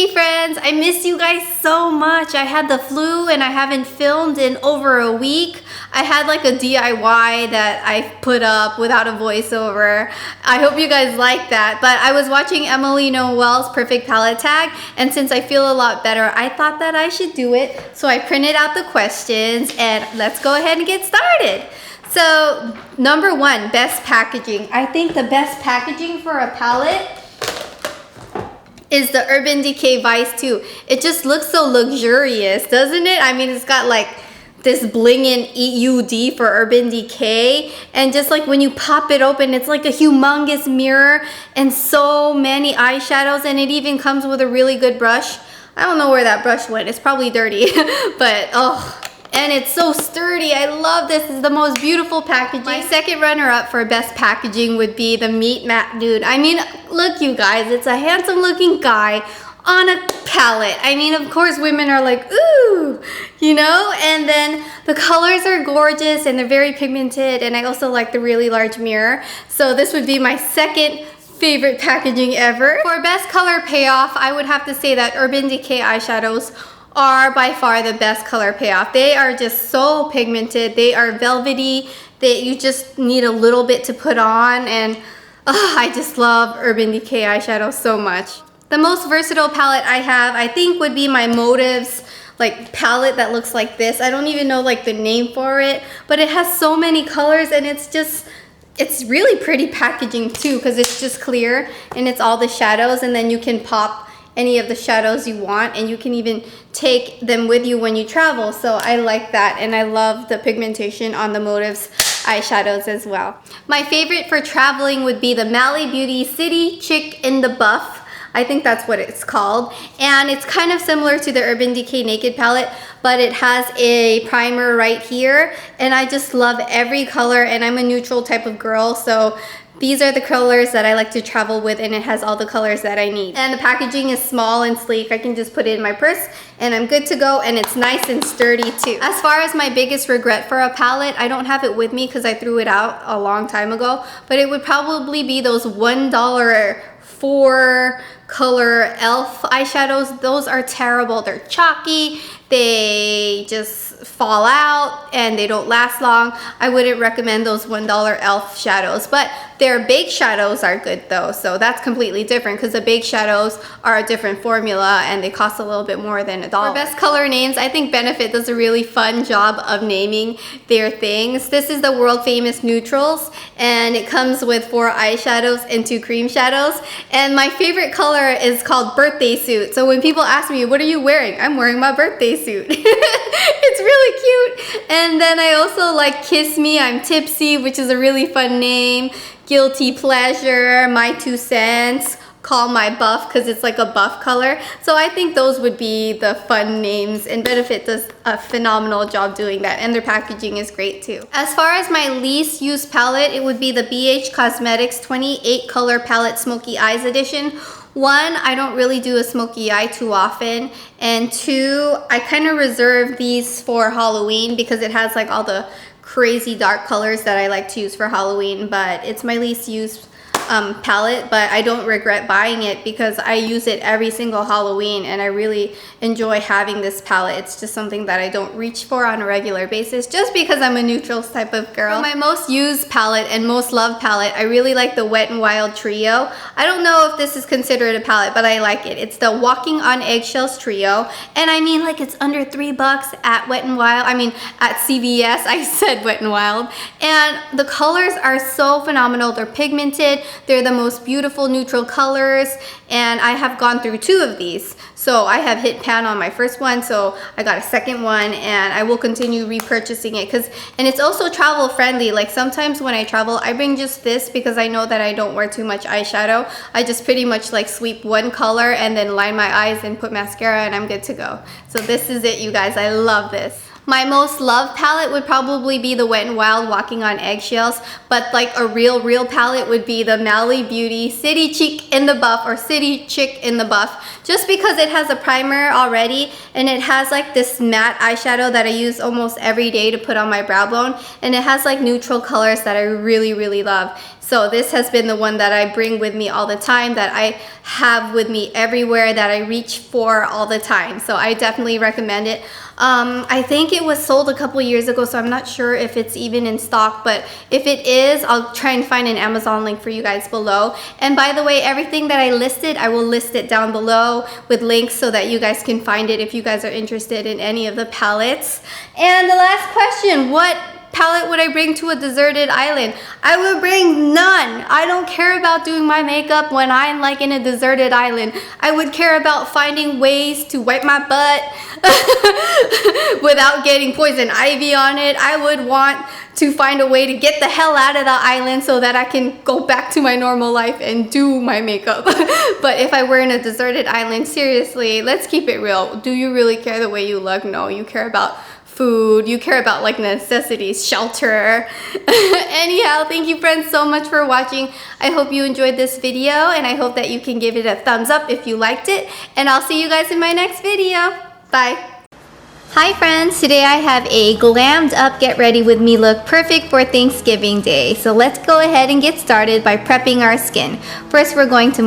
Hey friends, I miss you guys so much. I had the flu and I haven't filmed in over a week. I had like a DIY that I put up without a voiceover. I hope you guys like that. But I was watching EmilyNoel83 Perfect Palette TAG, and since I feel a lot better, I thought that I should do it. So I printed out the questions and let's go ahead and get started. So number one, best packaging. I think the best packaging for a palette is the Urban Decay Vice 2. It just looks so luxurious, doesn't it? I mean, it's got like this blingin' EUD for Urban Decay, and just like when you pop it open, it's like a humongous mirror and so many eyeshadows, and it even comes with a really good brush. I don't know where that brush went. It's probably dirty, but oh. And it's so sturdy. I love this. It's the most beautiful packaging. My second runner-up for best packaging would be the Meat Matte Nude. I mean, look you guys, it's a handsome looking guy on a palette. I mean, of course women are like, ooh, you know? And then the colors are gorgeous and they're very pigmented, and I also like the really large mirror. So this would be my second favorite packaging ever. For best color payoff, I would have to say that Urban Decay eyeshadows are by far the best color payoff. They are just so pigmented. They are velvety. You just need a little bit to put on, and I just love Urban Decay eyeshadow so much. The most versatile palette I have, I think, would be my Motives like palette that looks like this. I don't even know like the name for it, but it has so many colors, and it's really pretty packaging too, because it's just clear and it's all the shadows, and then you can pop any of the shadows you want, and you can even take them with you when you travel. So I like that, and I love the pigmentation on the Motives eyeshadows as well. My favorite for traveling would be the Mally Beauty City Chick in the Buff. I think that's what it's called, and it's kind of similar to the Urban Decay Naked palette, but it has a primer right here, and I just love every color, and I'm a neutral type of girl, so these are the colors that I like to travel with, and it has all the colors that I need. And the packaging is small and sleek. I can just put it in my purse and I'm good to go, and it's nice and sturdy too. As far as my biggest regret for a palette, I don't have it with me because I threw it out a long time ago, but it would probably be those $1 4 color e.l.f. eyeshadows. Those are terrible. They're chalky. They just fall out and they don't last long. I wouldn't recommend those $1 e.l.f. shadows, but their bake shadows are good though, so that's completely different because the bake shadows are a different formula and they cost a little bit more than $1. For best color names, I think Benefit does a really fun job of naming their things. This is the world famous Neutrals, and it comes with 4 eyeshadows and 2 cream shadows, and my favorite color is called Birthday Suit. So when people ask me, what are you wearing? I'm wearing my birthday suit. It's really cute. And then I also like Kiss Me, I'm Tipsy, which is a really fun name. Guilty Pleasure, My 2 Cents, Call My Buff, because it's like a buff color. So I think those would be the fun names, and Benefit does a phenomenal job doing that, and their packaging is great too. As far as my least used palette, it would be the BH Cosmetics 28 color palette Smoky Eyes edition. 1, I don't really do a smoky eye too often, and 2, I kind of reserve these for Halloween because it has like all the crazy dark colors that I like to use for Halloween, but it's my least used palette, but I don't regret buying it because I use it every single Halloween, and I really enjoy having this palette. It's just something that I don't reach for on a regular basis just because I'm a neutrals type of girl. For my most used palette and most loved palette, I really like the Wet n Wild Trio. I don't know if this is considered a palette, but I like it. It's the Walking on Eggshells Trio, and I mean, like, it's under $3 at Wet n Wild. I mean, at CVS. I said Wet n Wild, and the colors are so phenomenal. They're pigmented. They're the most beautiful neutral colors, and I have gone through 2 of these. So I have hit pan on my first one, so I got a second one, and I will continue repurchasing it and it's also travel friendly. Like sometimes when I travel, I bring just this because I know that I don't wear too much eyeshadow. I just pretty much like sweep one color and then line my eyes and put mascara, and I'm good to go. So this is it, you guys. I love this. My most loved palette would probably be the Wet n Wild Walking on Eggshells, but like a real palette would be the Mally Beauty City Chick in the Buff, or City Chick in the Buff, just because it has a primer already, and it has like this matte eyeshadow that I use almost every day to put on my brow bone, and it has like neutral colors that I really love. So this has been the one that I bring with me all the time, that I have with me everywhere, that I reach for all the time. So I definitely recommend it. I think it was sold a couple years ago, so I'm not sure if it's even in stock, but if it is, I'll try and find an Amazon link for you guys below. And by the way, everything that I listed, I will list it down below with links so that you guys can find it if you guys are interested in any of the palettes. And the last question, what palette would I bring to a deserted island? I would bring none. I don't care about doing my makeup when I'm like in a deserted island. I would care about finding ways to wipe my butt without getting poison ivy on it. I would want to find a way to get the hell out of the island so that I can go back to my normal life and do my makeup. But if I were in a deserted island, seriously, let's keep it real. Do you really care the way you look? No, you care about food, you care about like necessities, shelter. Anyhow, thank you friends so much for watching. I hope you enjoyed this video, and I hope that you can give it a thumbs up if you liked it, and I'll see you guys in my next video. Bye. Hi friends, today I have a glammed up get ready with me look perfect for Thanksgiving Day. So let's go ahead and get started by prepping our skin. First we're going to